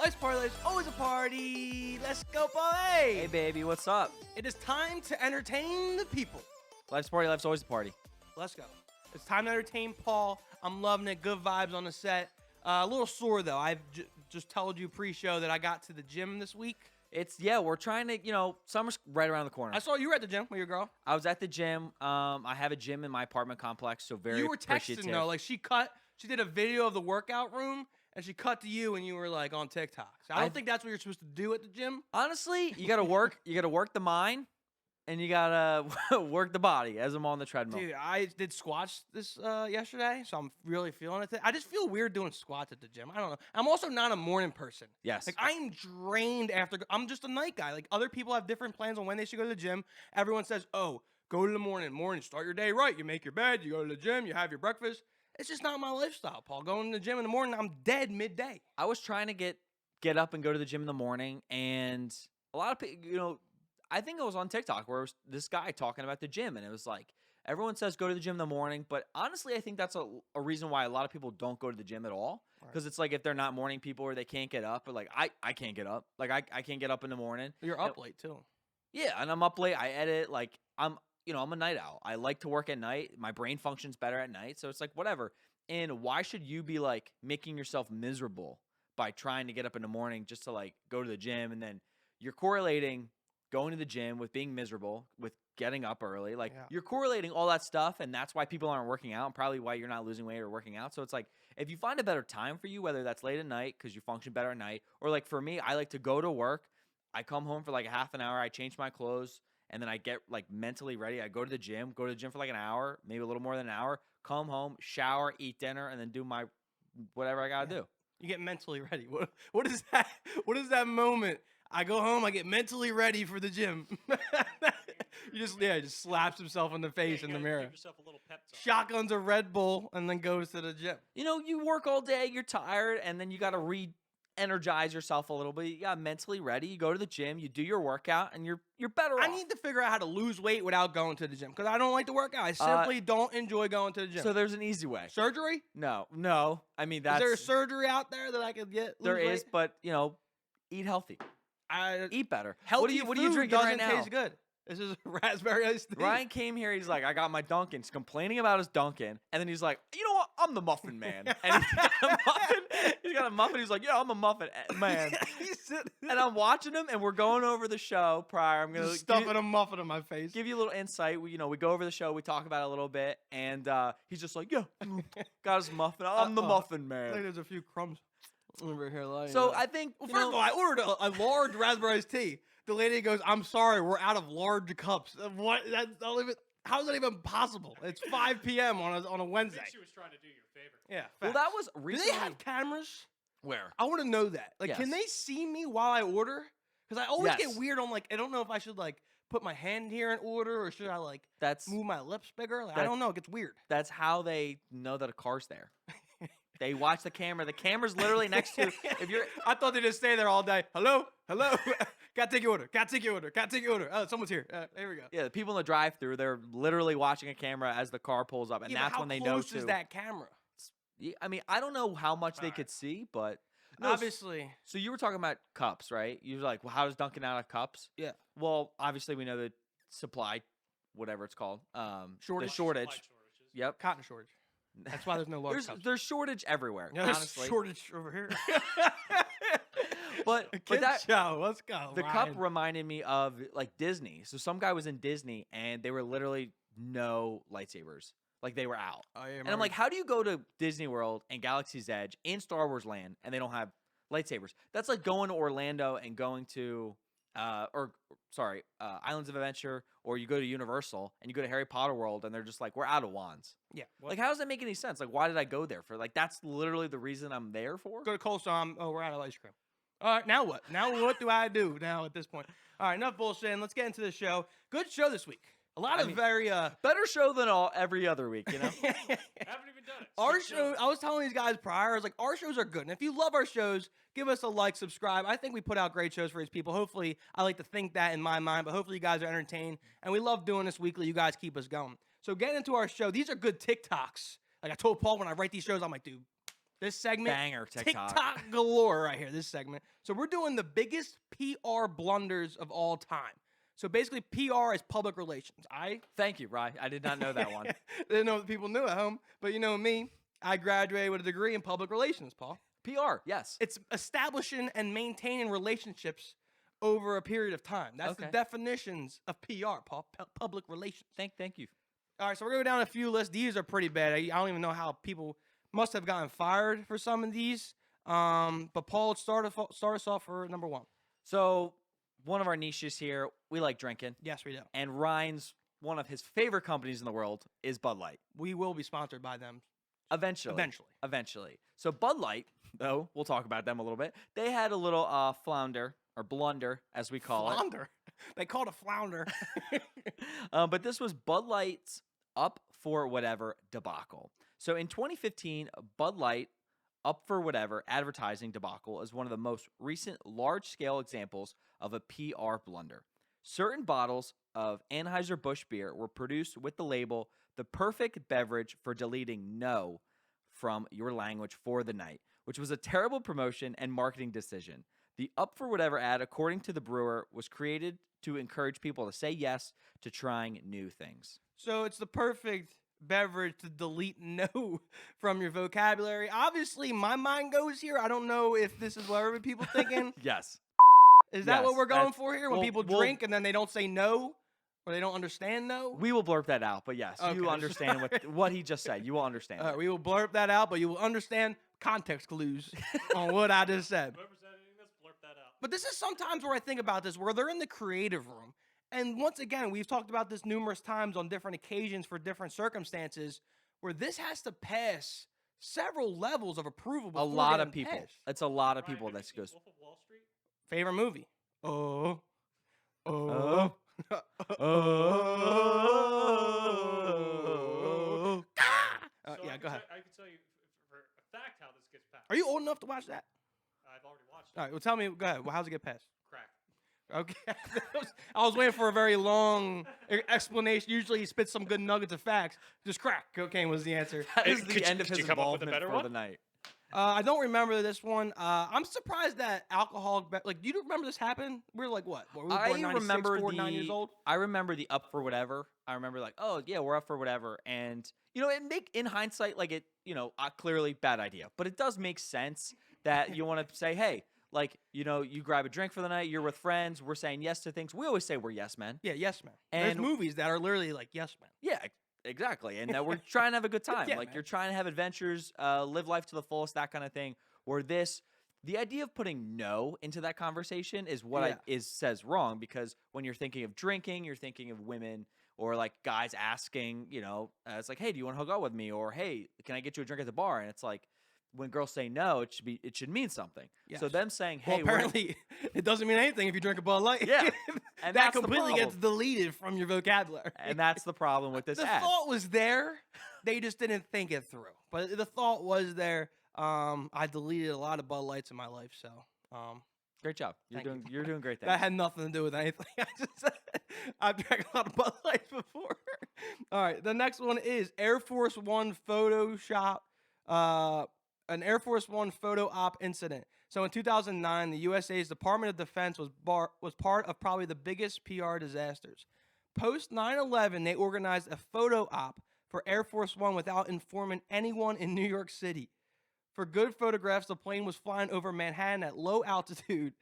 Life's party, life's always a party. Let's go, party. Hey, baby, what's up? It is time to entertain the people. Life's party, life's always a party. Let's go. It's time to entertain Paul. I'm loving it. Good vibes on the set. A little sore, though. I've just told you pre-show that I got to the gym this week. We're trying to, summer's right around the corner. I saw you were at the gym with your girl. I was at the gym. I have a gym in my apartment complex, so very You were appreciative. texting, though. Like, she did a video of the workout room, and she cut to you, and you were, like, on TikTok. So I don't think that's what you're supposed to do at the gym. Honestly, you got to work. You got to work the mind, and you got to work the body as I'm on the treadmill. Dude, I did squats this yesterday, so I'm really feeling it. I just feel weird doing squats at the gym. I don't know. I'm also not a morning person. Yes. Like, I am drained after. I'm just a night guy. Like, other people have different plans on when they should go to the gym. Everyone says, oh, go to the morning. Morning, start your day right. You make your bed, you go to the gym, you have your breakfast. It's just not my lifestyle, Paul. Going to the gym in the morning, I'm dead midday. I was trying to get up and go to the gym in the morning, and a lot of people, I think it was on TikTok where it was this guy talking about the gym, and it was like, everyone says go to the gym in the morning, but honestly, I think that's a reason why a lot of people don't go to the gym at all, because it's like if they're not morning people or they can't get up, or like I can't get up. Like I can't get up in the morning. You're up late, too. Yeah, and I'm up late. I edit. Like I'm a night owl. I like to work at night. My brain functions better at night, so it's like whatever. And why should you be like making yourself miserable by trying to get up in the morning just to like go to the gym, and then you're correlating going to the gym with being miserable, with getting up early. Like you're correlating all that stuff, and that's why people aren't working out, and probably why you're not losing weight or working out. So it's like, if you find a better time for you, whether that's late at night because you function better at night, or like for me, I like to go to work, I come home for like a half an hour, I change my clothes, and then I get like mentally ready. I go to the gym for like an hour, maybe a little more than an hour, come home, shower, eat dinner, and then do my whatever I gotta do. You get mentally ready. What is that? What is that moment? I go home, I get mentally ready for the gym. Just slaps himself in the face in the mirror. Give yourself a little pep talk. Shotguns a Red Bull and then goes to the gym. You work all day, you're tired, and then you got to re-energize yourself a little bit. You got mentally ready. You go to the gym, you do your workout, and you're better off. I need to figure out how to lose weight without going to the gym because I don't like to work out. I simply don't enjoy going to the gym. So there's an easy way. Surgery? No. I mean, Is there a surgery out there that I could get? There is, but eat healthy. Eat better. Healthy what are you drinking right now? Taste good. This is raspberry iced tea. Ryan came here. He's like, I got my Dunkin'. He's complaining about his Dunkin', and then he's like, you know what? I'm the muffin man. And he's got a muffin. He's like, yeah, I'm a muffin man. And I'm watching him, and we're going over the show prior. I'm gonna stuffing a muffin in my face. Give you a little insight. We go over the show. We talk about it a little bit, and he's just like, yeah, got his muffin. I'm the muffin man. I think there's a few crumbs over here lying. So I think, first of all, I ordered a large raspberry iced tea. The lady goes, I'm sorry, we're out of large cups. What? How is that even possible? It's 5 p.m. on a Wednesday. I think she was trying to do your favor. Yeah. Well, that was recently. Do they have cameras? Where? I want to know that. Like, Yes. Can they see me while I order? Because I always Yes. get weird on, like, I don't know if I should, like, put my hand here and order, or should I, like, move my lips bigger? Like, I don't know. It gets weird. That's how they know that a car's there. They watch the camera. The camera's literally next to. I thought they just stay there all day. Hello. Gotta take your order. Oh, someone's here. There we go. Yeah, the people in the drive-thru, they're literally watching a camera as the car pulls up, and that's when they know. How close is that camera? I mean, I don't know how much they could see, but obviously. So you were talking about cups, right? You were like, well, how does Dunkin' out of cups? Yeah. Well, obviously we know the supply, whatever it's called, shortage. The shortage. Yep. Cotton shortage. That's why there's no large cups. There's shortage everywhere. Yeah, there's honestly. shortage over here. but show. Let's go. The cup reminded me of like Disney. So some guy was in Disney and they were literally no lightsabers. Like they were out. Oh, yeah, and I'm like, how do you go to Disney World and Galaxy's Edge in Star Wars Land and they don't have lightsabers? That's like going to Orlando and going to Islands of Adventure, or you go to Universal and you go to Harry Potter World and they're just like, we're out of wands. Yeah. Like, how does that make any sense? Like, why did I go there for? Like, that's literally the reason I'm there for. Go to Cold Storm. Oh, we're out of ice cream. All right, now what? Now what do I do now at this point? All right, enough bullshit. Let's get into the show. Good show this week. A lot of very better show than every other week, you know. Haven't even done it. Our show, I was telling these guys prior, I was like, our shows are good. And if you love our shows, give us a like, subscribe. I think we put out great shows for these people. Hopefully, I like to think that in my mind, but hopefully you guys are entertained. And we love doing this weekly. You guys keep us going. So getting into our show, these are good TikToks. Like I told Paul when I write these shows, I'm like, dude, This segment, Banger TikTok. TikTok galore right here, this segment. So we're doing the biggest PR blunders of all time. So basically, PR is public relations. Thank you, Rye. I did not know that one. Didn't know that people knew at home, but you know me. I graduated with a degree in public relations, Paul. PR, yes. It's establishing and maintaining relationships over a period of time. That's the definitions of PR, Paul. Public relations. Thank you. All right, so we're going to go down a few lists. These are pretty bad. I don't even know how people must have gotten fired for some of these. But Paul, start us off for number one. So one of our niches here, we like drinking. Yes, we do. And Ryan's, one of his favorite companies in the world is Bud Light. We will be sponsored by them. Eventually. So Bud Light, though, we'll talk about them a little bit. They had a little flounder, or blunder, as we call it. Flounder? They call it a flounder. But this was Bud Light's Up for Whatever debacle. So in 2015, Bud Light Up for Whatever advertising debacle is one of the most recent large-scale examples of a PR blunder. Certain bottles of Anheuser-Busch beer were produced with the label "the perfect beverage for deleting no from your language for the night," which was a terrible promotion and marketing decision. The Up for Whatever ad, according to the brewer, was created to encourage people to say yes to trying new things. So it's the perfect beverage to delete no from your vocabulary. Obviously, my mind goes here. I don't know if this is what every people thinking. Yes. Is that what Yes, we're going for here? When well, people well- drink and then they don't say no? Or they don't understand no? We will blurb that out, but yes, Okay. you understand what he just said. You will understand. All right, we will blurb that out, but you will understand context clues on what I just said. Whoever's editing this, blurb that out. But this is sometimes where I think about this, where they're in the creative room. And once again, we've talked about this numerous times on different occasions for different circumstances, where this has to pass several levels of approval A before lot of getting people. passed. It's a lot of Ryan, people have you that seen goes. Wolf of Wall Street? Favorite movie? Oh. Oh. Yeah, go ahead. I can tell you for a fact how this gets passed. Are you old enough to watch that? I've already watched it. All right, well, tell me. Go ahead. Well, how's it get passed? Crack. Okay. I was waiting for a very long explanation. Usually he spits some good nuggets of facts. Just crack cocaine was the answer. That is Could the you- end of could his you come up with a involvement better for one? the night. I don't remember this one. I'm surprised that alcoholic. Like, do you remember this happened? We were like, what? Were we born I 96, remember 9 years old? I remember the Up for Whatever. I remember like, oh yeah, we're up for whatever, and in hindsight, like it, clearly bad idea, but it does make sense that you want to say, hey, like, you grab a drink for the night, you're with friends, we're saying yes to things. We always say we're yes men. Yeah, yes man. There's And- movies that are literally like yes man. Yeah, exactly, and that we're trying to have a good time. Yeah, like man. you're trying to have adventures, live life to the fullest, that kind of thing. Or the idea of putting no into that conversation is what says wrong, because when you're thinking of drinking, you're thinking of women or like guys asking, it's like, hey, do you want to hook up with me? Or hey, can I get you a drink at the bar? And it's like, when girls say no, it should mean something. So Yes. them saying, Well, hey, apparently it doesn't mean anything if you drink a Bud Light. Yeah, and that that's the completely gets problem. deleted from your vocabulary. and that's the problem with this the ad. thought was there, they just didn't think it through. But the thought was there. I deleted a lot of Bud Lights in my life, so Great job. Thank you. You're doing great things. that had nothing to do with anything. I've drank a lot of Bud Lights before. All right, the next one is Air Force One Photoshop, an Air Force One photo op incident. So in 2009, the USA's Department of Defense was part of probably the biggest PR disasters. Post 9/11, they organized a photo op for Air Force One without informing anyone in New York City. For good photographs, the plane was flying over Manhattan at low altitude.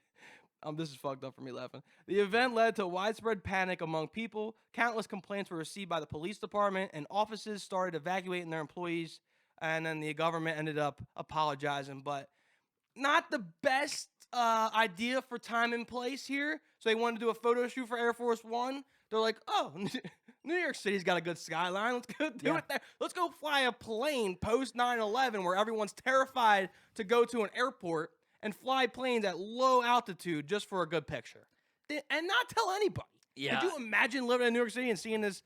This is fucked up for me laughing. The event led to widespread panic among people. Countless complaints were received by the police department, and offices started evacuating their employees. And then the government ended up apologizing, but not the best idea for time and place here. So they wanted to do a photo shoot for Air Force One. They're like, oh, New York City's got a good skyline. Let's go do it there. Let's go fly a plane post 9/11 where everyone's terrified to go to an airport and fly planes at low altitude just for a good picture. And not tell anybody. Yeah. Could you imagine living in New York City and seeing this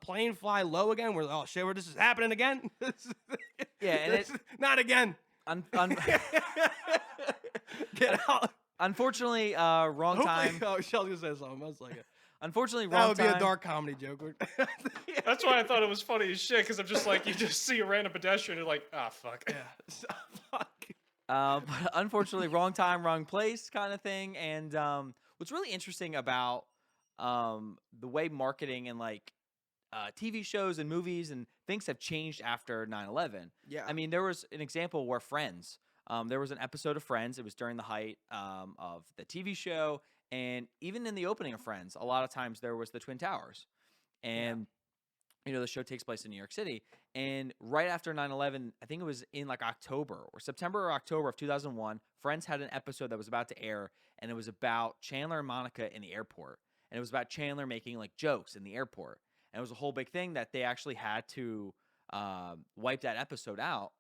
plane fly low again? Where, oh shit, where this is happening again? Yeah, and This- not again. Get out. Unfortunately, wrong time. Oh, Shelly said something. I was like, Unfortunately, that wrong would time. be a dark comedy joke. That's why I thought it was funny as shit, because I'm just like, you just see a random pedestrian and you're like, ah, fuck. Yeah. But unfortunately, wrong time, wrong place kind of thing. And what's really interesting about the way marketing and like TV shows and movies and things have changed after 9/11. Yeah. I mean, there was an example where Friends, there was an episode of Friends. It was during the height of the TV show. And even in the opening of Friends, a lot of times there was the Twin Towers. And, the show takes place in New York City. And right after 9/11, I think it was in like October or September or October of 2001, Friends had an episode that was about to air. And it was about Chandler and Monica in the airport. And it was about Chandler making like jokes in the airport. And it was a whole big thing that they actually had to wipe that episode out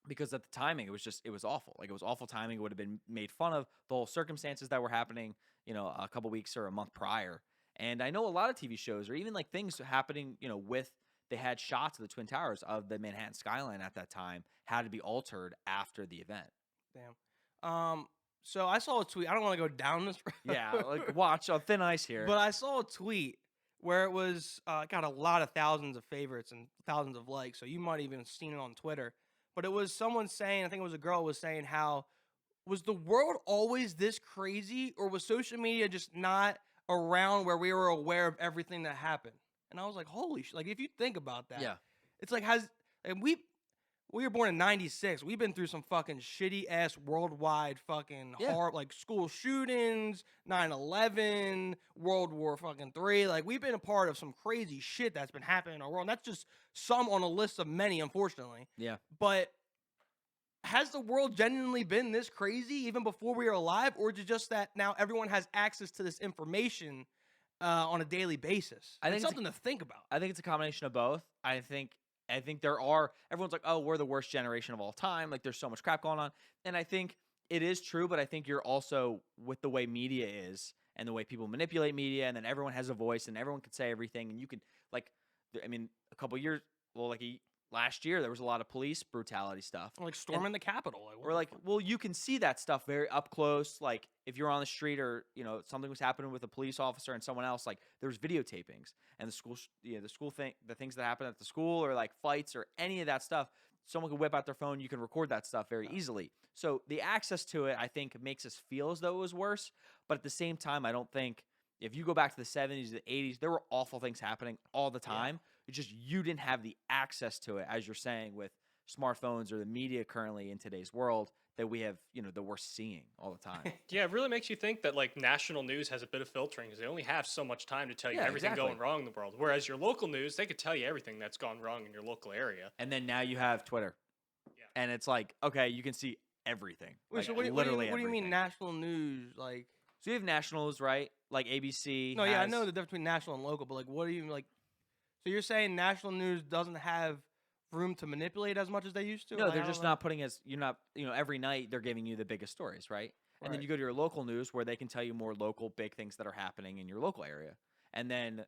because at the timing, it was awful. Like it was awful timing. It would have been made fun of the whole circumstances that were happening, a couple weeks or a month prior. And I know a lot of TV shows or even like things happening, they had shots of the Twin Towers of the Manhattan skyline at that time had to be altered after the event. Damn. So I saw a tweet. I don't want to go down this road. Yeah, like watch on thin ice here. But I saw a tweet where it was got a lot of thousands of favorites and thousands of likes. So you might even have seen it on Twitter. But it was someone saying, I think it was a girl was saying how, was the world always this crazy or was social media just not around where we were aware of everything that happened? And I was like, holy shit. Like, if you think about that. Yeah. It's like, and we were born in 96. We've been through some fucking shitty ass worldwide fucking hard, like school shootings, 9/11, World War fucking 3. Like, we've been a part of some crazy shit that's been happening in our world. And that's just some on a list of many, unfortunately. Yeah. But has the world genuinely been this crazy even before we were alive? Or is it just that now everyone has access to this information on a daily basis? I think it's something to think about. I think it's a combination of both. I think everyone's like, oh, we're the worst generation of all time. Like there's so much crap going on. And I think it is true, but I think you're also with the way media is and the way people manipulate media and then everyone has a voice and everyone can say everything. And you can a couple years, last year, there was a lot of police brutality stuff. Like storming the Capitol. You can see that stuff very up close. Like if you're on the street or, something was happening with a police officer and someone else, like there was videotapings and the things that happened at the school or like fights or any of that stuff, someone could whip out their phone. You can record that stuff very easily. So the access to it, I think, makes us feel as though it was worse. But at the same time, I don't think if you go back to the 70s, the 80s, there were awful things happening all the time. Yeah. It's just you didn't have the access to it, as you're saying, with smartphones or the media currently in today's world that we have, that we're seeing all the time. Yeah, it really makes you think that like national news has a bit of filtering because they only have so much time to tell you everything going wrong in the world. Whereas your local news, they could tell you everything that's gone wrong in your local area. And then now you have Twitter. Yeah. And it's like, okay, you can see everything. Wait, so what do you mean national news? Like, so you have nationals, right? Like ABC. No, yeah, I know the difference between national and local, but like, what do you like? So you're saying national news doesn't have room to manipulate as much as they used to? No, they're just not putting every night they're giving you the biggest stories, right? And then you go to your local news where they can tell you more local big things that are happening in your local area. And then,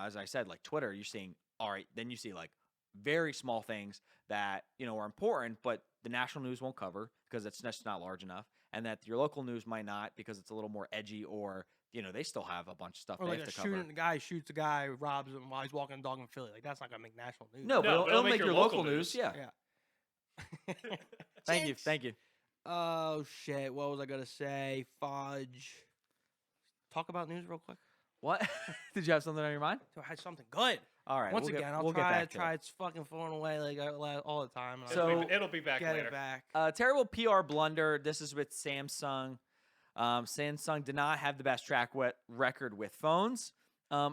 as I said, like Twitter, you're seeing, all right, then you see like very small things that, are important, but the national news won't cover because it's just not large enough. And that your local news might not because it's a little more edgy or, they still have a bunch of stuff they have to cover. The guy shoots a guy, robs him while he's walking a dog in Philly. Like, that's not going to make national news. No, but it'll make your local news. Yeah. Thank you. Oh, shit. What was I going to say? Fudge. Talk about news real quick. What? Did you have something on your mind? I had something good. All right. Once again, I'll try. It's fucking falling away like all the time. So it'll be back later. Get it back. Terrible PR blunder. This is with Samsung. Samsung did not have the best track record with phones.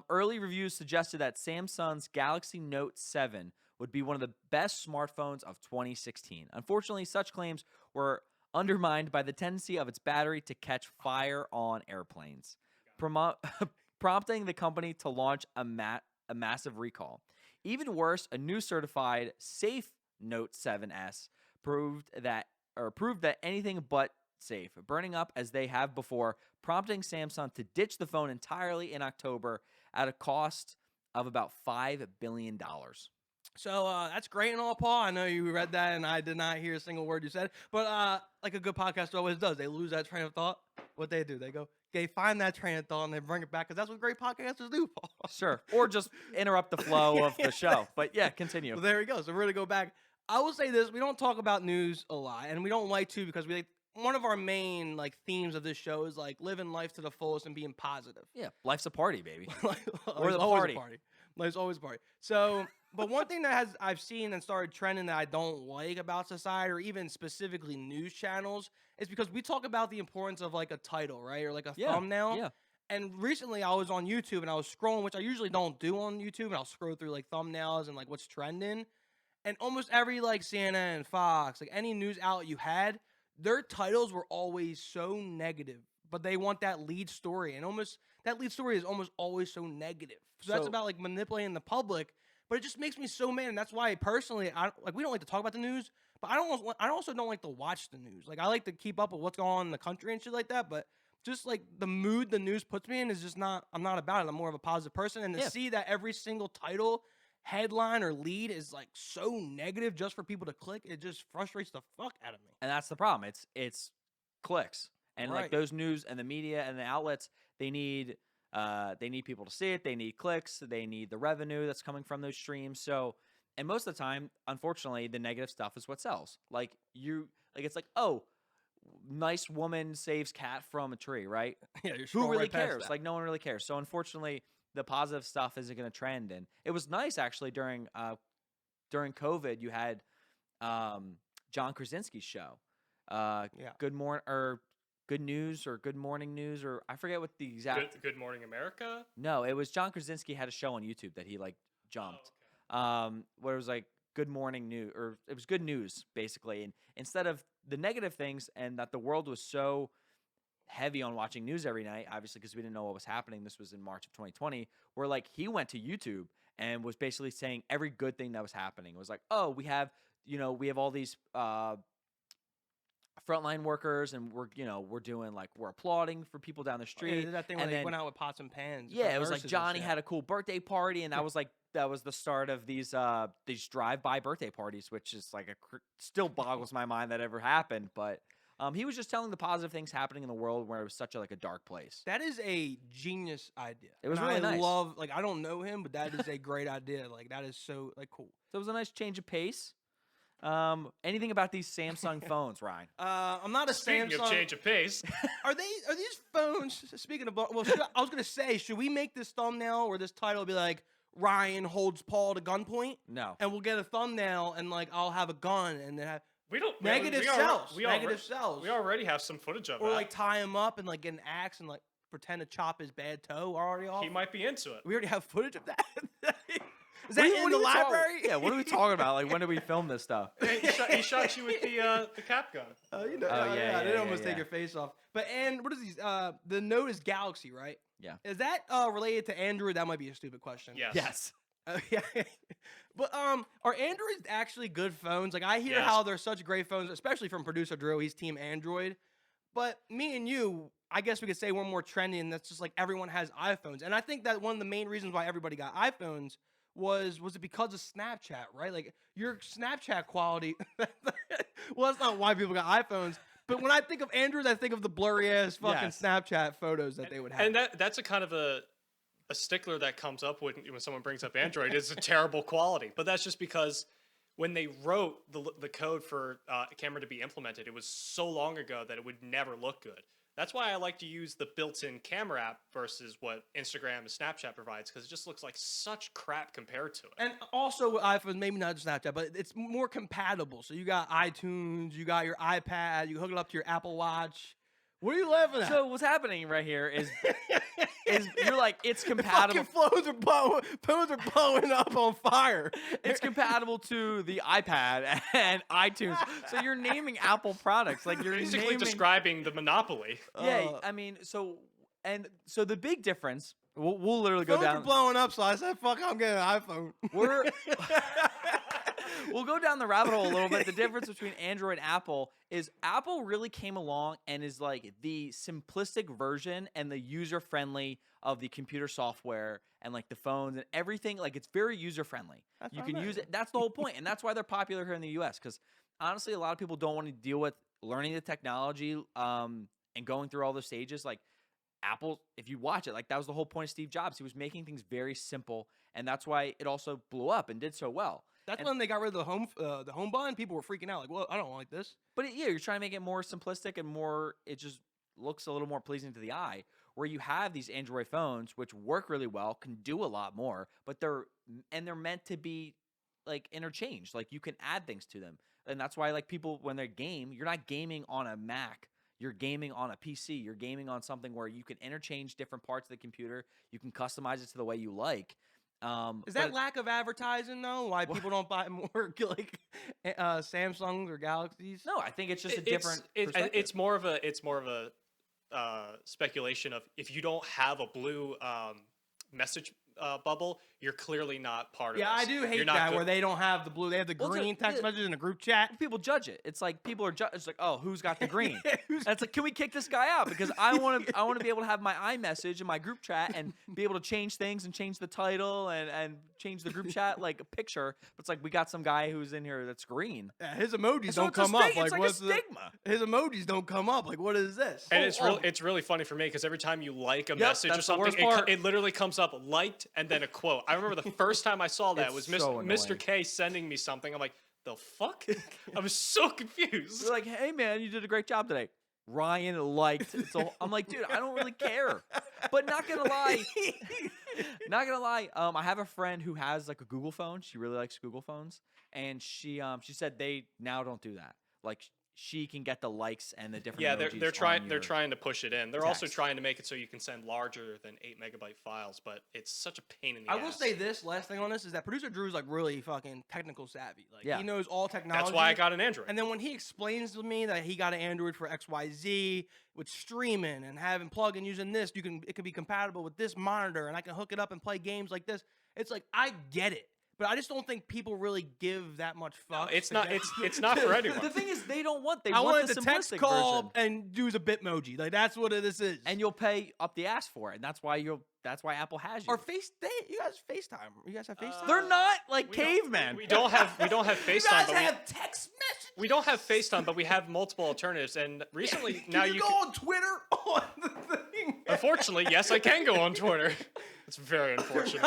Early reviews suggested that Samsung's Galaxy Note 7 would be one of the best smartphones of 2016. Unfortunately, such claims were undermined by the tendency of its battery to catch fire on airplanes, prompting the company to launch a massive recall. Even worse, a new certified safe Note 7S proved that anything but safe, burning up as they have before, prompting Samsung to ditch the phone entirely in October at a cost of about $5 billion. So that's great and all, Paul. I know you read that, and I did not hear a single word you said. But like a good podcast always does, they lose that train of thought. What they do, they find that train of thought and they bring it back because that's what great podcasters do, Paul. Sure, or just interrupt the flow of the show. But yeah, continue. Well, there we go. So we're gonna go back. I will say this: we don't talk about news a lot, and we don't like to because we like one of our main like themes of this show is like living life to the fullest and being positive. Yeah, life's a party, baby. Life's the always party. a party. Life's always a party. So, but one thing that I've seen and started trending that I don't like about society or even specifically news channels is because we talk about the importance of like a title, right, or like a thumbnail. Yeah. And recently I was on YouTube and I was scrolling, which I usually don't do on YouTube, and I'll scroll through like thumbnails and like what's trending. And almost every like CNN, Fox, like any news outlet you had, their titles were always so negative, but they want that lead story, and almost that lead story is almost always so negative. So that's about like manipulating the public, but it just makes me so mad, and that's why personally, we don't like to talk about the news, but I also don't like to watch the news. Like I like to keep up with what's going on in the country and shit like that, but just like the mood the news puts me in is just not. I'm not about it. I'm more of a positive person, and to see that every single title, headline, or lead is like so negative just for people to click, it just frustrates the fuck out of me. And that's the problem. It's clicks. And like those news and the media and the outlets, they need people to see it. They need clicks. They need the revenue that's coming from those streams. So, and most of the time, unfortunately, the negative stuff is what sells. It's like, oh, nice woman saves cat from a tree, right? Yeah, you're who really right past cares? that. Like no one really cares. So unfortunately, the positive stuff isn't going to trend. And it was nice actually during COVID. You had John Krasinski's show, Good News or Good Morning News, or I forget what the exact. Good Morning America. No, it was John Krasinski had a show on YouTube that he like jumped. Oh, okay. Where it was like Good Morning News, or it was Good News basically, and instead of the negative things, and that the world was so heavy on watching news every night, obviously because we didn't know what was happening. This was in March of 2020, where like he went to YouTube and was basically saying every good thing that was happening. It was like, oh, we have all these frontline workers, and we're doing like we're applauding for people down the street. They did that thing when they went out with pots and pans. Yeah, it was like Johnny had a cool birthday party, and that was the start of these drive-by birthday parties, which is like still boggles my mind that ever happened. But he was just telling the positive things happening in the world where it was such a dark place. That is a genius idea. It was and really I nice. I don't know him, but that is a great idea. Like that is so cool. So it was a nice change of pace. Anything about these Samsung phones, Ryan? I'm not a Speaking Samsung. of change of pace, Are these phones? Speaking of, I was gonna say, should we make this thumbnail or this title be like Ryan holds Paul to gunpoint? No. And we'll get a thumbnail and like I'll have a gun and then have we don't negative we cells. We Negative cells. We already have some footage of or that. like tie him up and like get an axe and like pretend to chop his bad toe already off. He might be into it. We already have footage of that. Is that What in are the you talking- library? Yeah, what are we talking about? Like, when did we film this stuff? He shot you with the cap gun. I did almost take yeah. your face off. But what is these? The Note is Galaxy, right? Yeah. Is that related to Android? That might be a stupid question. Yes. Yes. Yeah. But are Androids actually good phones? Like I hear Yes. how they're such great phones, especially from producer Drew. He's team Android. But me and you, I guess we could say we're more trendy, and that's just like everyone has iPhones. And I think that one of the main reasons why everybody got iPhones was it because of Snapchat, right? Like your Snapchat quality. Well, that's not why people got iPhones. But when I think of Androids, I think of the blurry ass fucking Yes. Snapchat photos that they would have. And that's a kind of a stickler that comes up when someone brings up Android. It's a terrible quality, but that's just because when they wrote the code for camera to be implemented, it was so long ago that it would never look good. That's why I like to use the built-in camera app versus what Instagram and Snapchat provides, because it just looks like such crap compared to it. And also with iPhones, maybe not just Snapchat, but it's more compatible. So you got iTunes, you got your iPad, you hook it up to your Apple Watch. What are you laughing at? So what's happening right here is you're like, it's the compatible. fucking phones are blowing up on fire. It's compatible to the iPad and iTunes. So you're naming Apple products. Like you're Basically naming. describing the monopoly. Yeah, I mean, so the big difference. We'll literally go Phones are down. blowing up, so I said, "Fuck, I'm getting an iPhone." We'll go down the rabbit hole a little bit. The difference between Android and Apple is Apple really came along and is like the simplistic version and the user-friendly of the computer software and like the phones and everything. Like it's very user-friendly. You can use it. That's the whole point. And that's why they're popular here in the US, because honestly, a lot of people don't want to deal with learning the technology and going through all those stages. Like Apple, if you watch it, like that was the whole point of Steve Jobs. He was making things very simple, and that's why it also blew up and did so well. That's And- when they got rid of the home button. People were freaking out, like, "Well, I don't like this." But yeah, you're trying to make it more simplistic and more. It just looks a little more pleasing to the eye. Where you have these Android phones, which work really well, can do a lot more, but they're meant to be like interchanged. Like you can add things to them, and that's why like people when they game, you're not gaming on a Mac. You're gaming on a PC. You're gaming on something where you can interchange different parts of the computer. You can customize it to the way you like. Is that but- lack of advertising though? Why people don't buy more like Samsungs or Galaxies? No, I think it's just a different. It's more of a speculation of if you don't have a blue message bubble, you're clearly not part of Yeah, this. I do You're hate not that good- where they don't have the blue. They have the Well, it's green text yeah. message in a group chat. People judge it. It's like people are. It's like, oh, who's got the green? Who's- And it's like, can we kick this guy out? Because I want to be able to have my iMessage in my group chat and be able to change things and change the title and change the group chat like a picture. But it's like we got some guy who's in here that's green. Yeah, his emojis And so don't it's a come up. stig- it's like a what's the stigma. his emojis don't come up. Like, what is this? And Oh, it's really funny for me because every time you like a Yep, message or that's the worst something, part. it literally comes up liked and then a quote. I remember the first time I saw that It's was so Mr. annoying. K sending me something. I'm like, the fuck? I was so confused. They're like, hey man, you did a great job today. Ryan liked. So I'm like, dude, I don't really care. But not gonna lie, I have a friend who has like a Google phone. She really likes Google phones, and she said they now don't do that. Like she can get the likes and the different. Yeah, emojis they're on your trying to push it in. They're also text. trying to make it so you can send larger than 8 MB files, but it's such a pain in the I ass. will say this last thing on this is that producer Drew's like really fucking technical savvy. Like Yeah. he knows all technology. That's why I got an Android. And then when he explains to me that he got an Android for XYZ with streaming and having plug-in using this, it can be compatible with this monitor and I can hook it up and play games like this. It's like I get it. But I just don't think people really give that much fuck. it's to not get- it's not for anyone. The thing is, they don't want. They I want wanted the to text simplistic call version. and use a Bitmoji. Like that's what this is. And you'll pay up the ass for it, and that's why Apple has you. or you guys FaceTime. You guys have FaceTime. They're not like We don't- cavemen. We don't have you FaceTime, guys but have text messages. we don't have FaceTime, but we have multiple alternatives. And recently, Can now you you go can, on Twitter on the thing. unfortunately, yes, I can go on Twitter. It's very unfortunate.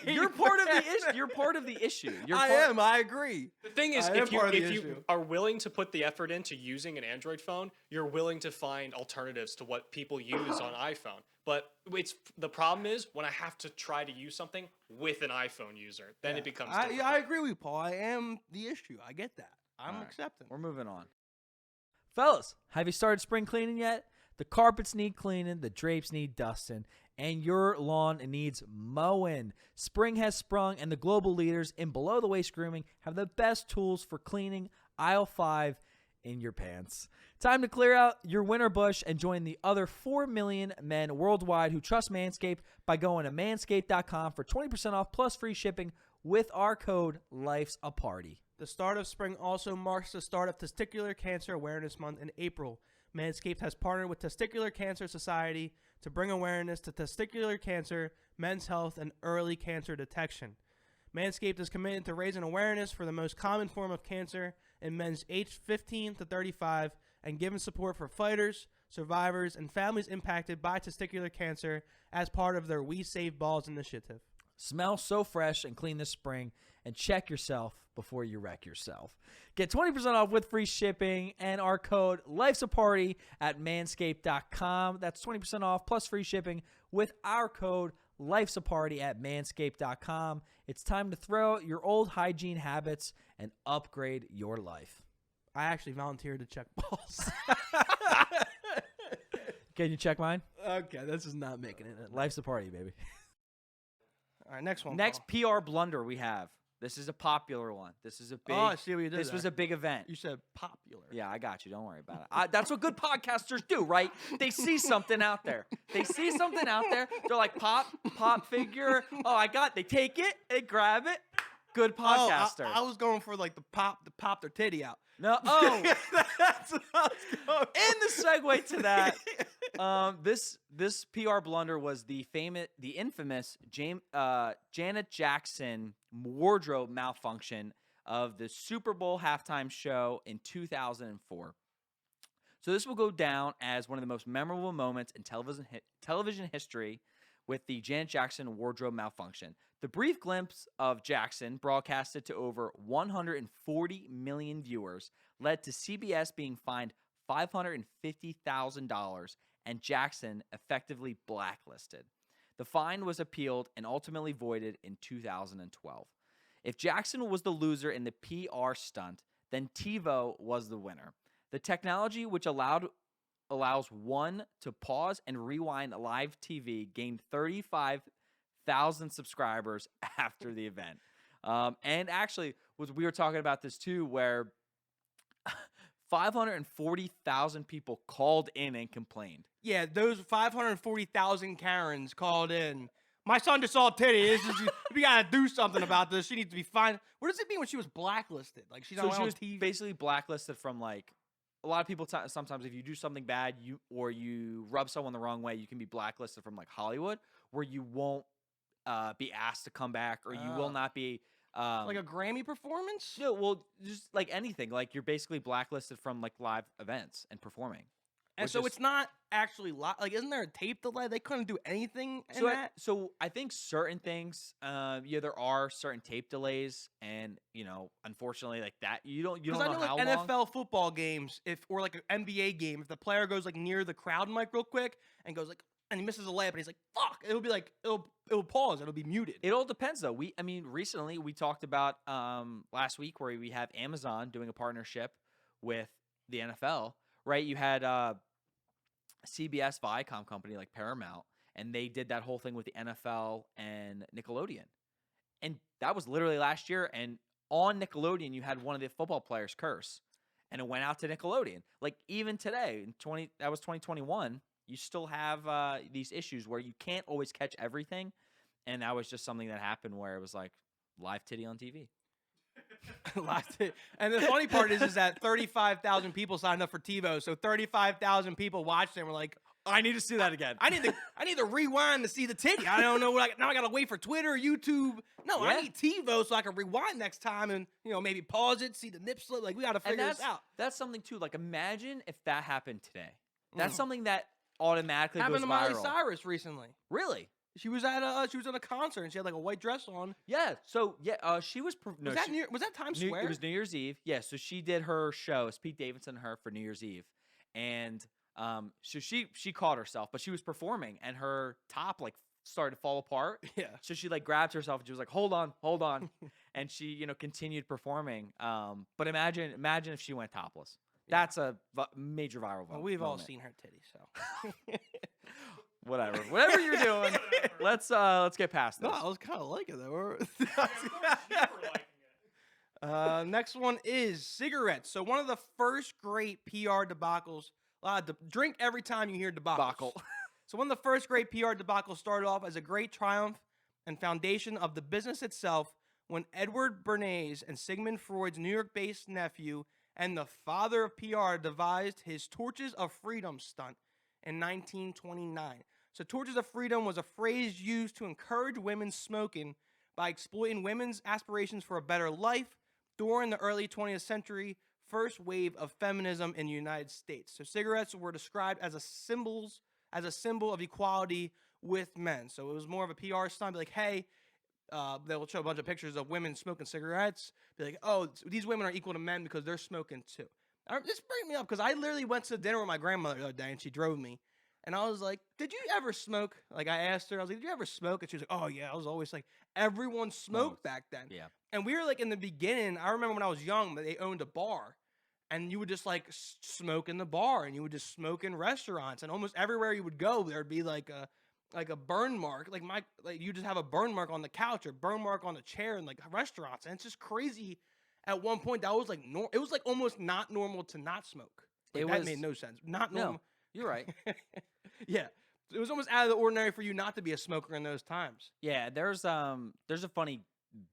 You're part of the issue. You're part of the issue. I agree. The thing is, I am if you part of the if you issue. are willing to put the effort into using an Android phone, you're willing to find alternatives to what people use on iPhone. But the problem is when I have to try to use something with an iPhone user, then it becomes difficult. I agree with you, Paul. I am the issue. I get that. I'm All right. accepting. We're moving on. Fellas, have you started spring cleaning yet? The carpets need cleaning, the drapes need dusting, and your lawn needs mowing. Spring has sprung, and the global leaders in below-the-waist grooming have the best tools for cleaning aisle 5 in your pants. Time to clear out your winter bush and join the other 4 million men worldwide who trust Manscaped by going to manscaped.com for 20% off plus free shipping with our code Life's a Party. The start of spring also marks the start of Testicular Cancer Awareness Month in April. Manscaped has partnered with Testicular Cancer Society to bring awareness to testicular cancer, men's health, and early cancer detection. Manscaped is committed to raising awareness for the most common form of cancer in men's aged 15 to 35 and giving support for fighters, survivors, and families impacted by testicular cancer as part of their We Save Balls initiative. Smell so fresh and clean this spring, and check yourself before you wreck yourself. Get 20% off with free shipping and our code Life's a Party at manscaped.com. That's 20% off plus free shipping with our code Life's a Party at manscaped.com. It's time to throw out your old hygiene habits and upgrade your life. I actually volunteered to check balls. Can you check mine? Okay, this is not making it. Life's a Party, baby. All right, next one. Next Paul. PR blunder we have. This is a popular one. This is a big. Oh, I see what you did This was there. a big event. You said popular. Yeah, I got you. Don't worry about it. That's what good podcasters do, right? They see something out there. They see something out there. They're like, pop figure. Oh, they take it, they grab it. Good Oh, podcaster. I was going for like the pop their titty out. No, That's what I was going for. and the segue to that, this PR blunder was the infamous Janet Jackson wardrobe malfunction of the Super Bowl halftime show in 2004. So this will go down as one of the most memorable moments in television history, with the Janet Jackson wardrobe malfunction. The brief glimpse of Jackson, broadcasted to over 140 million viewers, led to CBS being fined $550,000 and Jackson effectively blacklisted. The fine was appealed and ultimately voided in 2012. If Jackson was the loser in the PR stunt, then TiVo was the winner. The technology, which allows one to pause and rewind live TV, gained 35,000 subscribers after the event. And actually, we were talking about this too, where 540,000 people called in and complained. Yeah, those 540,000 Karens called in. My son just saw a titty. We gotta do something about this. She needs to be fined. What does it mean when she was blacklisted? Like she's So not she on was TV. basically blacklisted from like a lot of people. Sometimes if you do something bad, you rub someone the wrong way, you can be blacklisted from like Hollywood, where you won't be asked to come back, or you will not be like a Grammy performance? no, well, just like anything. Like you're basically blacklisted from like live events and performing. And so it's not actually like, isn't there a tape delay? They couldn't do anything in So that. so I think certain things, yeah, there are certain tape delays, and unfortunately, like that, you don't Because know I know how like long. NFL football games, or like an NBA game, if the player goes like near the crowd mic real quick and goes like, and he misses a layup, and he's like, "Fuck!" It'll be like it'll pause. It'll be muted. It all depends, though. Recently we talked about last week where we have Amazon doing a partnership with the NFL, right? You had CBS Viacom company like Paramount, and they did that whole thing with the NFL and Nickelodeon. And that was literally last year. And on Nickelodeon, you had one of the football players curse, and it went out to Nickelodeon. Like even today, that was 2021. You still have these issues where you can't always catch everything, and that was just something that happened where it was like live titty on TV. And the funny part is that 35,000 people signed up for TiVo, so 35,000 people watched it and were like, I need to see that again. I need to rewind to see the titty. I don't know now I gotta wait for Twitter or YouTube. No, I Yeah. need TiVo so I can rewind next time and maybe pause it, see the nip slip. Like we gotta figure this out. That's something too. Like imagine if that happened today. That's something that automatically Happened goes to Miley viral. Cyrus recently. Really? She was at a concert and she had like a white dress on. Yeah. So yeah, she was. Was that Times Square? It was New Year's Eve. Yeah. So she did her show. It's Pete Davidson and her for New Year's Eve, and so she caught herself, but she was performing, and her top like started to fall apart. Yeah. So she like grabbed herself and she was like, "Hold on," and she continued performing. But imagine if she went topless. Yeah. That's a major viral. Well, we've all moment. seen her titty, so. Whatever you're doing, let's get past this. No, I was kind of liking that. You were liking it. Next one is cigarettes. So one of the first great PR debacles. Drink every time you hear debacle. So one of the first great PR debacles started off as a great triumph and foundation of the business itself when Edward Bernays and Sigmund Freud's New York-based nephew and the father of PR devised his Torches of Freedom stunt in 1929. So Torches of Freedom was a phrase used to encourage women smoking by exploiting women's aspirations for a better life during the early 20th century first wave of feminism in the United States. So cigarettes were described as a symbol of equality with men. So it was more of a PR stunt, be like, hey, they'll show a bunch of pictures of women smoking cigarettes, be like, oh, these women are equal to men because they're smoking too. This brings me up because I literally went to dinner with my grandmother the other day and she drove me. And I was like, did you ever smoke? Like I asked her, I was like, did you ever smoke? And she was like, oh yeah, I was always like, everyone smoked back then. Yeah. And we were like in the beginning, I remember when I was young, they owned a bar. And you would just like smoke in the bar and you would just smoke in restaurants. And almost everywhere you would go, there'd be like a burn mark. Like you just have a burn mark on the couch or burn mark on the chair in like restaurants. And it's just crazy. At one point, that was like it was like almost not normal to not smoke. Like, that made no sense. Not normal. No, you're right. Yeah, it was almost out of the ordinary for you not to be a smoker in those times. Yeah, there's a funny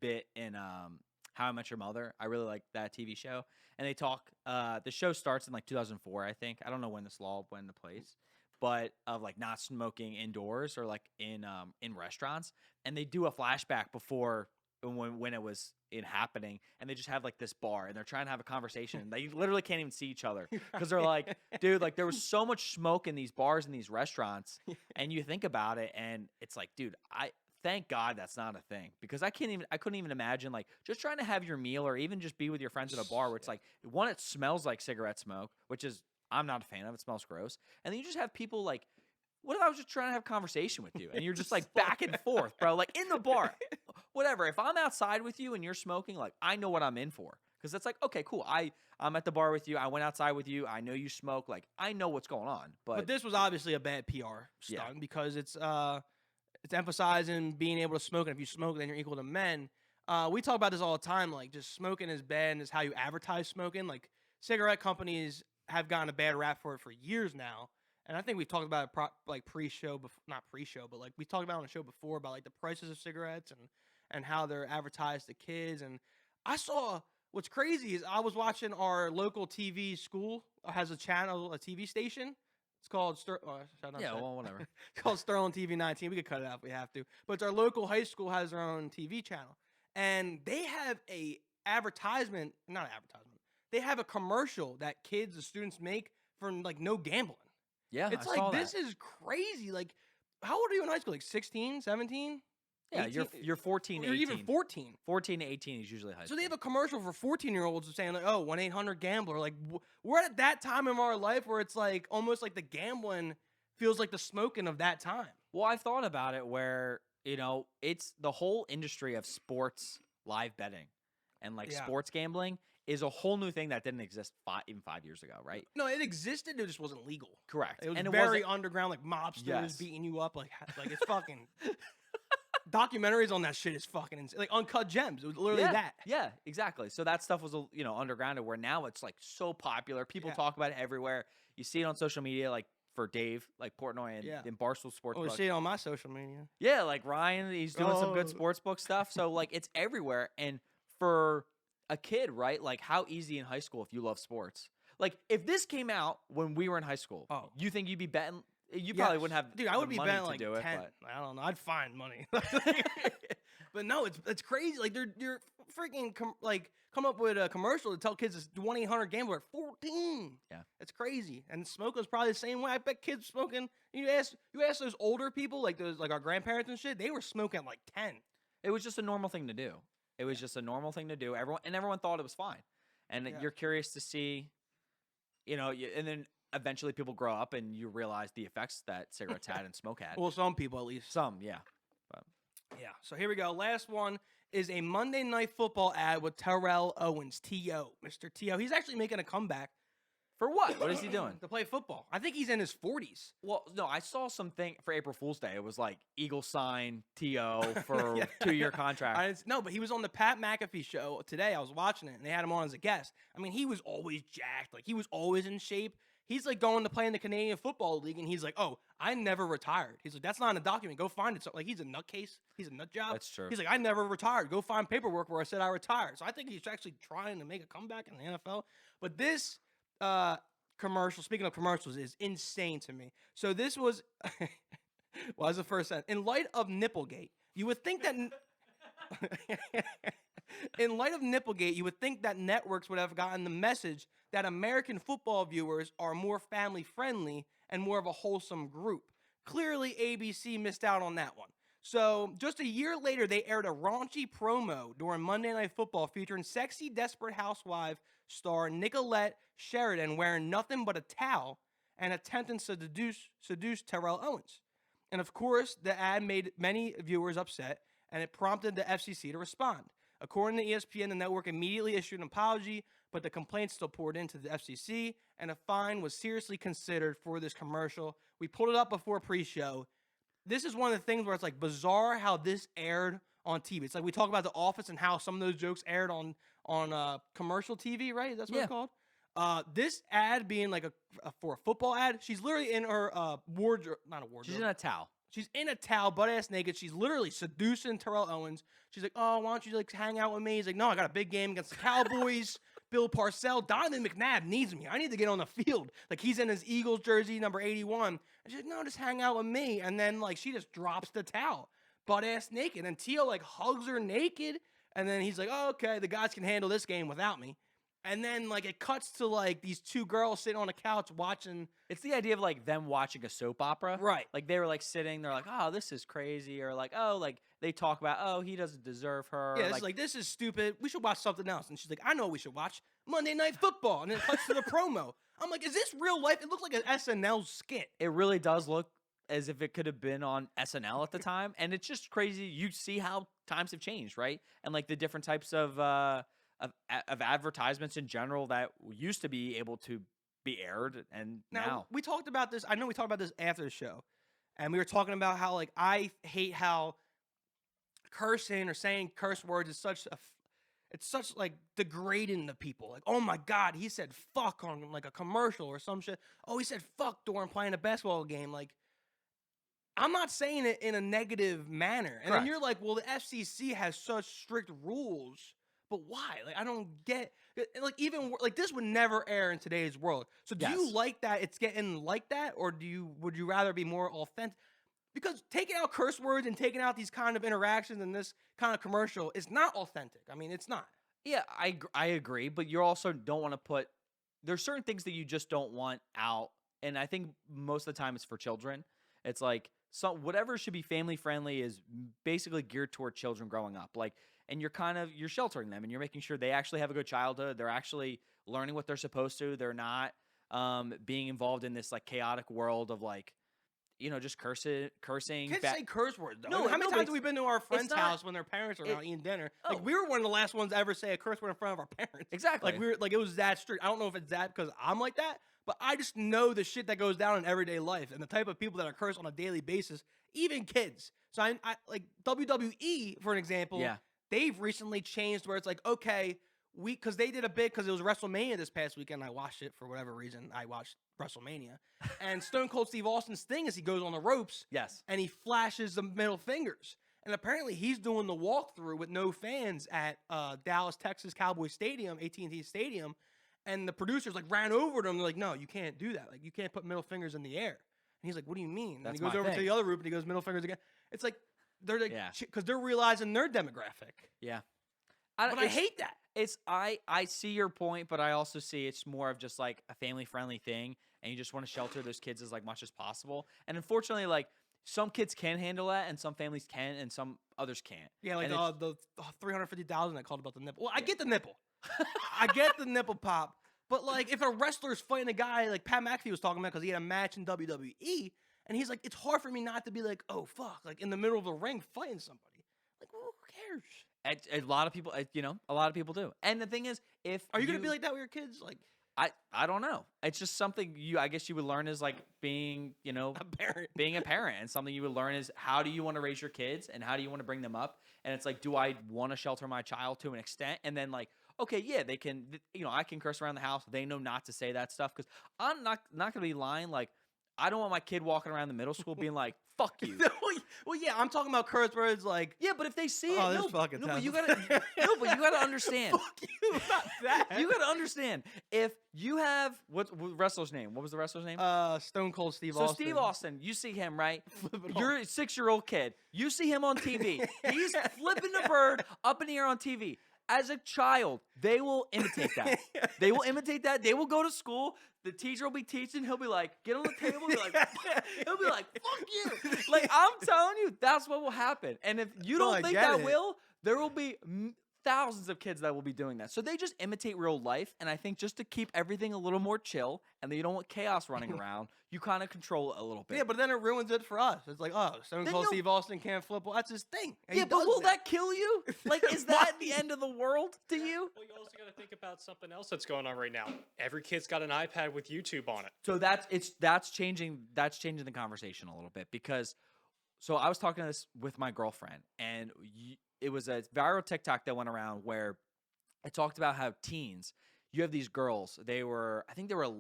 bit in How I Met Your Mother. I really like that TV show, and they talk. The show starts in like 2004, I think. I don't know when this law went into place, but of like not smoking indoors or like in restaurants, and they do a flashback before when it was happening, and they just have like this bar and they're trying to have a conversation. And they literally can't even see each other because they're like, dude, like there was so much smoke in these bars and these restaurants, and you think about it, and it's like, dude, thank God that's not a thing, because I couldn't even imagine like just trying to have your meal or even just be with your friends at a bar where it's like, one, it smells like cigarette smoke, which is I'm not a fan of. It smells gross, and then you just have people like. What if I was just trying to have a conversation with you and you're just like back and forth, bro? Like in the bar, whatever. If I'm outside with you and you're smoking, like I know what I'm in for, because it's like, okay, cool. I'm at the bar with you. I went outside with you. I know you smoke. Like I know what's going on. But this was obviously a bad PR stunt because it's emphasizing being able to smoke, and if you smoke, then you're equal to men. We talk about this all the time. Like just smoking is bad, and is how you advertise smoking. Like cigarette companies have gotten a bad rap for it for years now. And I think we've talked about it like pre-show, not pre-show, but like we talked about on the show before about like the prices of cigarettes and how they're advertised to kids. And I saw what's crazy is I was watching our local TV school has a channel, a TV station. It's called whatever. It's called Sterling TV 19. We could cut it out if we have to. But it's our local high school has their own TV channel, and they have a advertisement, not an advertisement. They have a commercial that kids, the students make for like no gambling. Yeah, it's I like saw this that. is crazy. Like, how old are you in high school? Like 16, 17? Yeah, 18? you're 14, You're 18. even 14. 14 to 18 is usually high So school. they have a commercial for 14-year-olds saying like, "Oh, 1-800-GAMBLER." Like we're at that time in our life where it's like almost like the gambling feels like the smoking of that time. Well, I thought about it where, it's the whole industry of sports live betting and like sports gambling is a whole new thing that didn't exist even 5 years ago, right? No, it existed. It just wasn't legal. Correct. It was and very wasn't- underground, like mobsters Yes. beating you up, like it's fucking. Documentaries on that shit is fucking insane. Like Uncut Gems. It was literally that. Yeah, exactly. So that stuff was, underground, where now it's like so popular. People talk about it everywhere. You see it on social media, like for Dave, like Portnoy and in Barstool Sports. Oh, see it on my social media. Yeah, like Ryan, he's doing some good sportsbook stuff. So like it's everywhere. And for a kid, right? Like how easy in high school if you love sports. Like if this came out when we were in high school, you think you'd be betting? You probably wouldn't have. Dude, I would be money betting to like do 10. it. But I don't know. I'd find money. But no, it's crazy. Like they're freaking come up with a commercial to tell kids it's 1-800-GAMBLER at 14. Yeah, it's crazy. And smoking's probably the same way. I bet kids smoking. You ask those older people like our grandparents and shit. They were smoking at like 10. It was just a normal thing to do. It was just a normal thing to do. Everyone thought it was fine. And you're curious to see, and then eventually people grow up and you realize the effects that cigarettes had and smoke had. Well, some people at least. Some, yeah. But. Yeah. So here we go. Last one is a Monday Night Football ad with Terrell Owens, T.O. Mr. T.O. He's actually making a comeback. For what? What is he doing? To play football. I think he's in his 40s. Well, no, I saw something for April Fool's Day. It was like Eagle sign T.O. for 2-year contract. No, but he was on the Pat McAfee show today. I was watching it, and they had him on as a guest. I mean, he was always jacked. Like, he was always in shape. He's like going to play in the Canadian Football League, and he's like, "Oh, I never retired." He's like, "That's not in a document. Go find it." So, like, he's a nutcase. He's a nut job. That's true. He's like, "I never retired. Go find paperwork where I said I retired." So I think he's actually trying to make a comeback in the NFL. But this commercial, speaking of commercials, is insane to me. So this was, well, as the first sentence. In light of Nipplegate, you would think that. In light of Nipplegate, you would think that networks would have gotten the message that American football viewers are more family-friendly and more of a wholesome group. Clearly, ABC missed out on that one. So, just a year later, they aired a raunchy promo during Monday Night Football featuring sexy, desperate housewife star Nicolette Sheridan wearing nothing but a towel and attempting to seduce Terrell Owens. And of course, the ad made many viewers upset, and it prompted the FCC to respond. According to ESPN, the network immediately issued an apology, but the complaints still poured into the FCC, and a fine was seriously considered for this commercial. We pulled it up before pre-show. This is one of the things where it's like bizarre how this aired on TV. It's like we talk about The Office and how some of those jokes aired on commercial TV, right? That's what it's called. This ad being like for a football ad, she's literally in her wardrobe, not a wardrobe. She's in a towel. She's in a towel, butt-ass naked. She's literally seducing Terrell Owens. She's like, "Oh, why don't you like hang out with me?" He's like, "No, I got a big game against the Cowboys." Bill Parcells, Donovan McNabb needs me. I need to get on the field. Like, he's in his Eagles jersey, number 81. And she's like, "No, just hang out with me." And then, like, she just drops the towel, butt-ass naked. And Tio, like, hugs her naked. And then he's like, oh, okay, the guys can handle this game without me. And then like it cuts to like these two girls sitting on a couch watching. It's the idea of like them watching a soap opera. Right. Like they were like sitting, they're like, oh, this is crazy. Or like, oh, like they talk about, oh, he doesn't deserve her. Yeah, it's like, this is stupid. We should watch something else. And she's like, I know what we should watch. Monday Night Football. And then it cuts to the promo. I'm like, is this real life? It looks like an SNL skit. It really does look as if it could have been on SNL at the time. And it's just crazy. You see how times have changed, right? And like the different types of advertisements in general that used to be able to be aired, and now we talked about this. I know we talked about this after the show, and we were talking about how like I hate how cursing or saying curse words is it's such like degrading to people. Like, oh my God, he said fuck on like a commercial or some shit. Oh, he said fuck during playing a basketball game. Like, I'm not saying it in a negative manner. And then you're like, well, the FCC has such strict rules. But why? Like, I don't get, like, even like this would never air in today's world. So do you like that it's getting like that, or would you rather be more authentic? Because taking out curse words and taking out these kind of interactions in this kind of commercial is not authentic. I mean, it's not. Yeah, I agree, but you also don't want to put. There's certain things that you just don't want out, and I think most of the time it's for children. It's like whatever should be family friendly is basically geared toward children growing up. Like. And you're sheltering them, and you're making sure they actually have a good childhood. They're actually learning what they're supposed to. They're not being involved in this like chaotic world of like, just cursing. Kids say curse words though. No, how many times have we been to our friend's house when their parents are out eating dinner? Oh. Like we were one of the last ones to ever say a curse word in front of our parents. Exactly. Like it was that strict. I don't know if it's that because I'm like that, but I just know the shit that goes down in everyday life and the type of people that are cursed on a daily basis, even kids. So I like WWE for an example. Yeah. They've recently changed where it's like, okay, because they did a bit because it was WrestleMania this past weekend. I watched it for whatever reason. I watched WrestleMania. And Stone Cold Steve Austin's thing is he goes on the ropes. Yes. And he flashes the middle fingers. And apparently he's doing the walkthrough with no fans at Dallas, Texas Cowboy Stadium, AT&T Stadium. And the producers like ran over to him. They're like, no, you can't do that. Like, you can't put middle fingers in the air. And he's like, what do you mean? And he goes over to the other group and he goes middle fingers again. It's like, they're like, because they're realizing their demographic. Yeah. But I hate that. I see your point, but I also see it's more of just like a family friendly thing, and you just want to shelter those kids as like much as possible. And unfortunately, like some kids can handle that, and some families can, and some others can't. Yeah, like the 350,000 I called about the nipple. Well, I get the nipple. I get the nipple pop. But like, if a wrestler's fighting a guy like Pat McAfee was talking about because he had a match in WWE. And he's like, it's hard for me not to be like, oh, fuck, like in the middle of the ring fighting somebody. Like, well, who cares? A lot of people, a lot of people do. And the thing is, are you going to be like that with your kids? Like, I don't know. It's just something I guess you would learn as like being, a parent. Being a parent. And something you would learn is how do you want to raise your kids and how do you want to bring them up? And it's like, do I want to shelter my child to an extent? And then like, okay, yeah, they can, I can curse around the house. They know not to say that stuff because I'm not going to be lying. Like, I don't want my kid walking around the middle school being like, fuck you. Well, yeah, I'm talking about curse words like... Yeah, but if they see it... Oh, this fucking but you gotta understand. Fuck you, not that. You gotta understand. If you have... What wrestler's name? What was the wrestler's name? Stone Cold Steve Austin. So Steve Austin, you see him, right? You're a 6-year-old kid. You see him on TV. He's flipping the bird up in the air on TV. As a child, they will imitate that. They will imitate that. They will go to school. The teacher will be teaching. He'll be like, get on the table. He'll be like, fuck you. Like, I'm telling you, that's what will happen. And if you don't think that will, there will be thousands of kids that will be doing that. So they just imitate real life. And I think just to keep everything a little more chill and that you don't want chaos running around, you kind of control it a little bit. Yeah, but then it ruins it for us. It's like, oh, Stone Cold Steve Austin can't flip. Well, that's his thing. Yeah, but will that kill you? Like, is that the end of the world to you? Well, you also got to think about something else that's going on right now. Every kid's got an iPad with YouTube on it. So that's changing the conversation a little bit because so I was talking to this with my girlfriend and it was a viral TikTok that went around where it talked about how teens, you have these girls, I think they were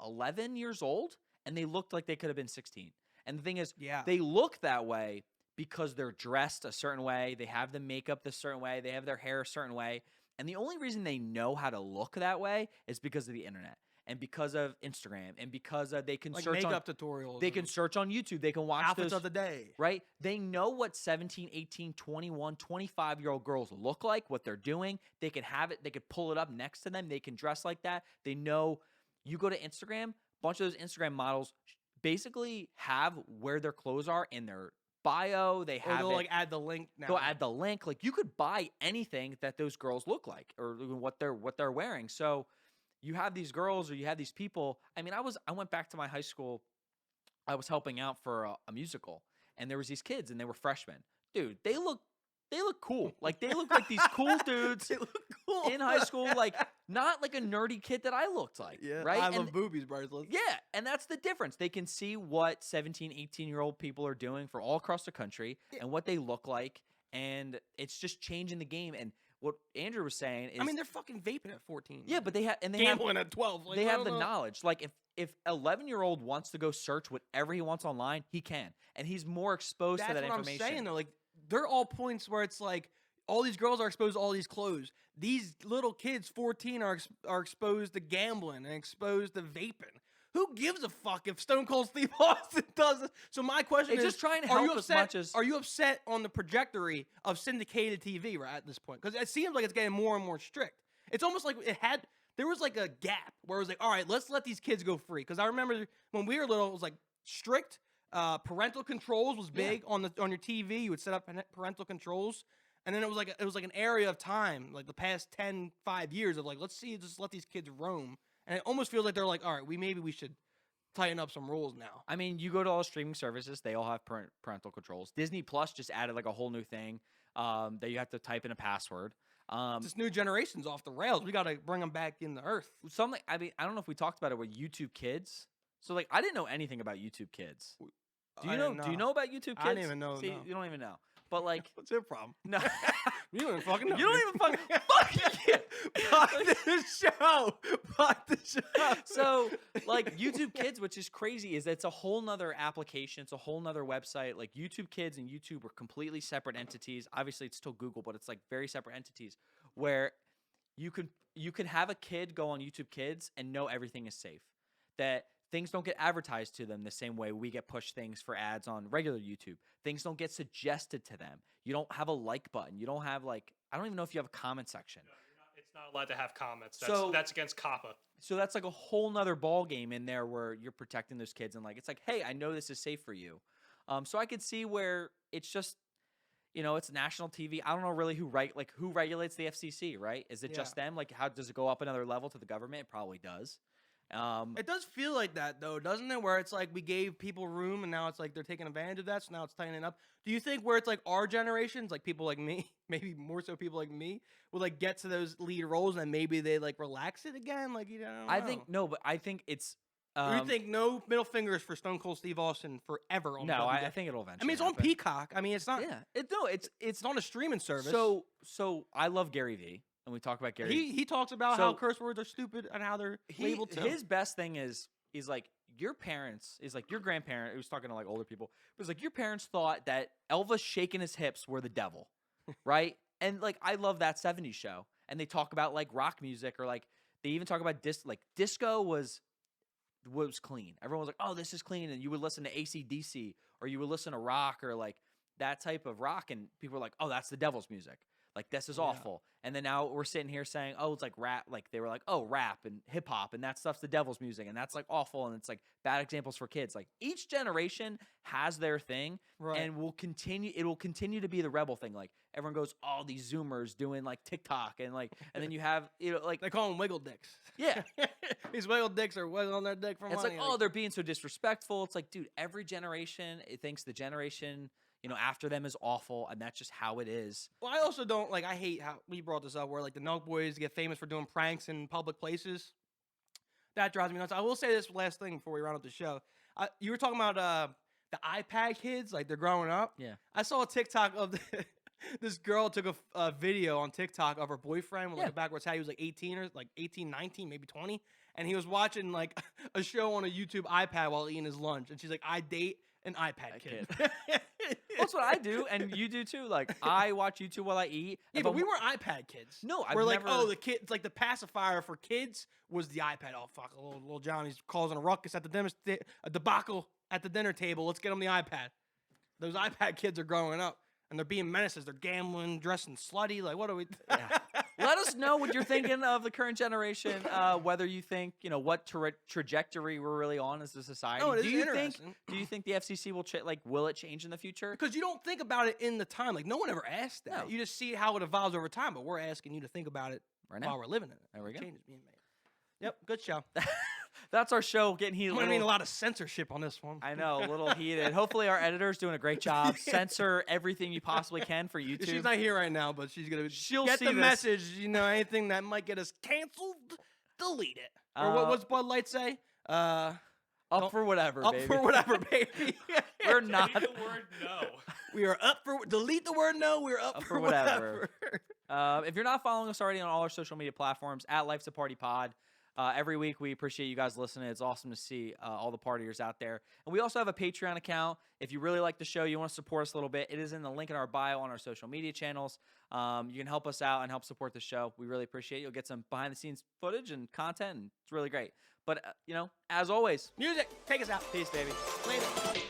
11 years old and they looked like they could have been 16. And the thing is, they look that way because they're dressed a certain way, they have the makeup this certain way, they have their hair a certain way. And the only reason they know how to look that way is because of the internet. and because of Instagram, and because they can Like search on makeup tutorials. they can search on YouTube, they can watch outfits those, of the day. right? They know what 17, 18, 21, 25-year-old girls look like, what they're doing. They can have it. They could pull it up next to them. They can dress like that. They know. You go to Instagram, a bunch of those Instagram models basically have where their clothes are in their bio. They Or have they'll it. like add the link now. Go add the link. Like you could buy anything that those girls look like or what they're wearing. So you have these girls or you have these people. I mean, I went back to my high school. I was helping out for a musical, and there was these kids, and they were freshmen. Dude, they look cool. Like they look like these cool dudes They look cool. in high school. Like not like a nerdy kid that I looked like. Yeah, Right. I And love boobies bracelets. yeah, and that's the difference. They can see what 17, 18-year-old people are doing for all across the country and what they look like, and it's just changing the game. And what Andrew was saying is, I mean, they're fucking vaping at 14. yeah, but they have gambling at 12. Like, they I have don't the know. knowledge. Like if 11-year-old wants to go search whatever he wants online, he can, and he's more exposed That's to that what information. I'm saying though. Like they're all points where it's like all these girls are exposed to all these clothes. These little kids, 14, are exposed to gambling and exposed to vaping. Who gives a fuck if Stone Cold Steve Austin does this? So my question It's is, just trying to are you help as upset? much as- Are you upset on the trajectory of syndicated TV right at this point? Because it seems like it's getting more and more strict. It's almost like there was like a gap where it was like, all right, let's let these kids go free. Because I remember when we were little, it was like strict. Parental controls was big on your TV. You would set up parental controls. And then it was like an area of time, like the past 5 years of like, just let these kids roam. And it almost feels like they're like, all right, maybe we should tighten up some rules now. I mean, you go to all the streaming services; they all have parental controls. Disney Plus just added like a whole new thing that you have to type in a password. This new generation's off the rails. We got to bring them back in the earth. Something. I mean, I don't know if we talked about it with YouTube Kids. So like, I didn't know anything about YouTube Kids. Do you know? Do you know about YouTube Kids? I didn't even know. See, no. you don't even know. But like, What's your problem? no, You don't even fucking know. you don't even fucking fuck you. Fuck the show. Fuck the show. So like YouTube Kids, which is crazy, is it's a whole nother application. It's a whole nother website. Like YouTube Kids and YouTube are completely separate entities. Obviously it's still Google, but it's like very separate entities where you could have a kid go on YouTube Kids and know everything is safe. That things don't get advertised to them the same way we get push things for ads on regular YouTube. Things don't get suggested to them. You don't have a like button. You don't have like, I don't even know if you have a comment section. No, it's not allowed to have comments. So- That's against COPPA. So that's like a whole nother ball game in there where you're protecting those kids and like it's like, hey, I know this is safe for you. So I could see where it's just, it's national TV. I don't know really who regulates the FCC, right? Is it just them? Like, how does it go up another level to the government? It probably does. It does feel like that though, doesn't it? Where it's like we gave people room and now it's like they're taking advantage of that, so now it's tightening up. Do you think where it's like our generations, like people like me, maybe more so people like me, will like get to those lead roles and then maybe they like relax it again? Like, I don't know. I think no, but I think it's. Or you think no middle fingers for Stone Cold Steve Austin forever? On No, WWF? I think it'll eventually. I mean, it's on happen. Peacock. I mean, it's not. Yeah, It's on a streaming service. So I love Gary Vee, and we talk about Gary. he talks about So- how curse words are stupid and how they're labeled too. His best thing is like your parents is like your grandparent. He was talking to like older people. It was like your parents thought that Elvis shaking his hips were the devil, right? And like I love that '70s show, and they talk about like rock music or like they even talk about disco was clean. Everyone was like, oh, this is clean, and you would listen to AC/DC or you would listen to rock or like that type of rock, and people were like, oh, that's the devil's music. Like, this is awful. And then now we're sitting here saying, oh, it's like rap. Like, they were like, oh, rap and hip hop and that stuff's the devil's music. And that's like awful. And it's like bad examples for kids. Like, each generation has their thing and it will continue to be the rebel thing. Like, everyone goes, oh, these Zoomers doing like TikTok and like, and then you have, like, They call them wiggle dicks. yeah. These wiggle dicks are wiggling their dick for It's money. like, oh, they're being so disrespectful. It's like, dude, every generation it thinks the generation, after them is awful, and that's just how it is. Well, I also don't like. I hate how we brought this up, where like the Nelk boys get famous for doing pranks in public places. That drives me nuts. I will say this last thing before we round up the show. You were talking about the iPad kids, like they're growing up. Yeah. I saw a TikTok of this girl took a video on TikTok of her boyfriend with like a backwards hat. He was like 18 or like 18, 19, maybe 20. and he was watching like a show on a YouTube iPad while eating his lunch, and she's like, "I date an iPad kid." That's what I do, and you do too. Like I watch YouTube while I eat. Yeah, If but I'm- we weren't iPad kids. No, I've we're like, never- oh, the kid. It's like the pacifier for kids was the iPad. Oh fuck, little Johnny's causing a ruckus at a debacle at the dinner table. Let's get him the iPad. Those iPad kids are growing up, and they're being menaces. They're gambling, dressing slutty. Like, what are we? Yeah. Let us know what you're thinking of the current generation. Whether you think what trajectory we're really on as a society. No, it is do you interesting. think the FCC will will it change in the future? Because you don't think about it in the time. Like, no one ever asked that. No. You just see how it evolves over time. But we're asking you to think about it Right now. while we're living in it. There we go. Changes being made. Yep, good show. That's our show. Getting heated. I'm gonna need a lot of censorship on this one. I know, a little heated. Hopefully, our editor's doing a great job. Censor everything you possibly can for YouTube. She's not here right now, but she'll get see the this. message. Anything that might get us canceled, delete it. Or what's Bud Light say? Up for whatever, Up baby. for whatever, baby. We're not. Delete the word no. We are up for delete the word no. We're up for whatever. If you're not following us already on all our social media platforms, at Life's a Party Pod. Every week, we appreciate you guys listening. It's awesome to see all the partiers out there. And we also have a Patreon account. If you really like the show, you want to support us a little bit, it is in the link in our bio on our social media channels. You can help us out and help support the show. We really appreciate it. You'll get some behind-the-scenes footage and content, and it's really great. But, as always, Music, take us out. peace, baby. Later.